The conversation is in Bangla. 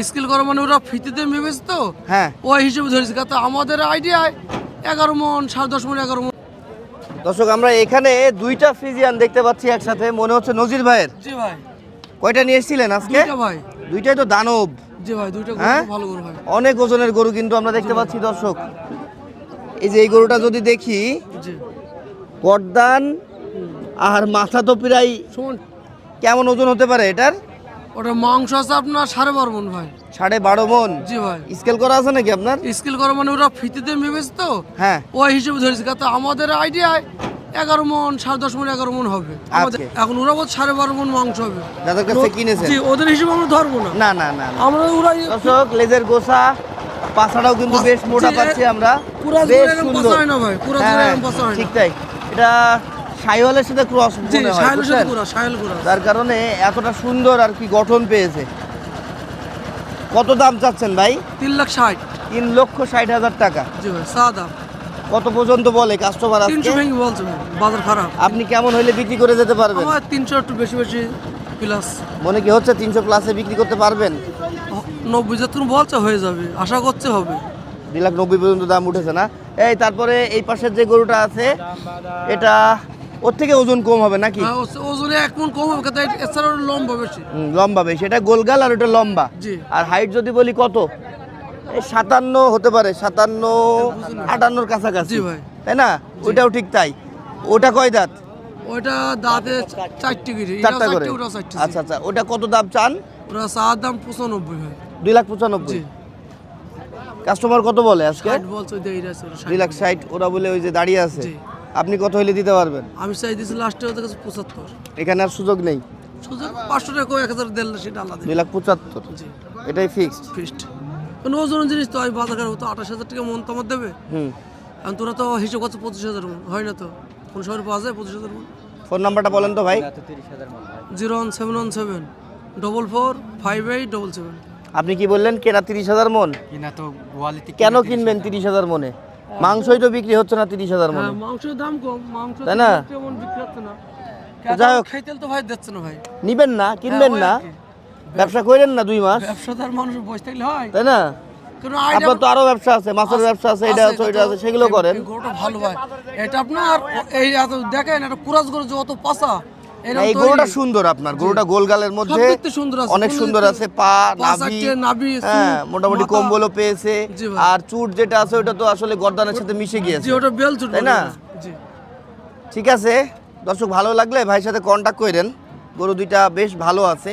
স্কিল করা মানে ওরা ফিতিতে মেপেছ তো, হ্যাঁ ওই হিসেবে ধরেছি। তো আমাদের আইডিয়ায় 11 মন 10.5 মন 11 মন। দর্শক আমরা এখানে দুইটা ফ্রিজিয়ান দেখতে পাচ্ছি একসাথে, মনে হচ্ছে নজির ভাইয়ের। জি ভাই, কয়টা নিয়ে এসেছিলেন আজকে? দুইটা ভাই। দুইটাই তো দানব। জি ভাই, দুইটা হ্যাঁ? গরু ভালো গরু ভাই। অনেক ওজনের গরু কিন্তু আমরা দেখতে পাচ্ছি দর্শক। এই যে এই গরুটা যদি দেখি, জি গর্দান আর মাথা তো প্রায় সমান। কেমন ওজন হতে পারে এটার? ওটা মাংস আছে আপনার 12.5 মন ভাই। 12.5 মন। জি ভাই, স্কেল করা আছে নাকি আপনার? স্কিল করা মানে ওরা ফিতিতে মেপেছ তো, হ্যাঁ ওই হিসেবে ধরেছি। তো আমাদের আইডিয়ায় 11 মন 10.5 মন 11 মন হবে আমাদের। এখন ওরা বল 12.5 মন মাংস হবে যাদের কাছে কিনেছেন। জি, ওদের হিসেবে আমরা ধরবো না। না না না না। আমরা ওরা দর্শক লেজের গোছা, পাছাটাও কিন্তু বেশ মোটা পাচ্ছি আমরা, পুরা বেশ জোরে এরকম সুন্দর। পচা হয় না ভাই, পুরা জোরে হ্যাঁ, এরকম পচা হয় না। ঠিক তাই। এটা শাইওয়ালের সাথে ক্রস জি, মনে হয়, শাইলের সাথে বুঝছেন? পুরা শাইল পুরা। যার কারণে এতটা সুন্দর আর কি গঠন পেয়েছে। কত দাম চাচ্ছেন ভাই? 3,60,000। 3,60,000 টাকা। জি ভাই, সাদা কত পর্যন্ত বলে কাস্টমার আজকে? 300 ভেঙে বলছে ভাই, বাজার খারাপ। আপনি কেমন হইলে বিক্রি করে যেতে পারবেন? আমার 300 একটু বেশি বেশি প্লাস। মনে কি হচ্ছে 300 প্লাসে বিক্রি করতে পারবেন? 90 যতক্ষণ বলছে হয়ে যাবে, আশা করছে হবে। 2,90,000 পর্যন্ত দাম উঠেছে না? এই তারপরে এই পাশের যে গরুটা আছে, এটা ওর থেকে ওজন কম হবে নাকি? হ্যাঁ, ওজনে 1 মণ কম হবে, কিন্তু এছাড়া ওর লম্বা বেশি। লম্বা বেশি, এটা গোলগাল আর ওটা লম্বা। জি। আর হাইট যদি বলি কত, এই 57 হতে পারে, 57-58 কাছাকাছি। জি ভাই। তাই না? ওইটাও ঠিক তাই। ওটা কয় দাঁত? ওইটা দাঁতে 4টি গিরি, 4টা করে। ওটা 4টি। আচ্ছা আচ্ছা, ওটা কত দাম চান? ওরা চার দাম 95 ভাই। 2,95,000। জি, কাস্টমার কত বলে আজকে? 60 বলছে, ওই দেই আছে 2,60,000 ওরা বলে, ওই যে দাঁড়িয়ে আছে। জি। আপনি কত হইলে দিতে পারবেন? আমি চাই দিছি লাস্টে ওদের কাছে 75। এখানে আর সুযোগ নেই। সুযোগ 500 টাকা 1000 দিলে সেটা আলাদা। 2,75,000 জি, এটাই ফিক্সড। ফিক্সড। কোন ওজন জিনিস তো আমি বাজার খারাপ তো 28,000 টাকা মন তোমার দেবে। হুম। আর তোরা তো হিসাব করছো 25,000 মন, হয় না তো? কোন শহরে পাওয়া যায় 25,000 মন? ফোন নাম্বারটা বলেন তো ভাই। 01717 44 5877। আপনি কি বললেন? কেনা 30,000 মন? কিনা তো গোয়ালিতে কেন কিনবেন 30,000 মনে? মাংসই তো বিক্রি হচ্ছে না 30,000 মনে। হ্যাঁ, মাংসের দাম কম, মাংস তাই না? তেমন বিক্রি হচ্ছে না। যাই হোক। খাইতেল তো ভাই দিচ্ছে না ভাই। নিবেন না, কিনবেন হ্যাঁ, না, ওই আর কি। ব্যবসা করেন না 2 মাস, ব্যবসাদার মানুষ বসে থাকলে হয়। তাই না? কারণ আপনার তো আরো ব্যবসা আছে, মাছের ব্যবসা আছে, এটা আছে, ওইটা আছে, সেগুলো করেন। গরুটা ভালো ভাই। এটা আপনার এই এত দেখেন, এটা কুরাজ গরু যত পাসা না, এই গরুটা সুন্দর আপনার, গরুটা গোলগালের মধ্যে সুন্দর আছে, অনেক সুন্দর আছে, পা, নাভি, নাভি, হ্যাঁ মোটামুটি মাথা। কম্বলও পেয়েছে। জি ভাই। আর চুট যেটা আছে ওটা তো আসলে গর্দানের সাথে মিশে গিয়েছে, জি, ওটা বেল চুট তাই না? জি, ঠিক আছে দর্শক, ভালো লাগলে ভাইয়ের সাথে কন্টাক্ট করেন। গরু দুইটা বেশ ভালো আছে।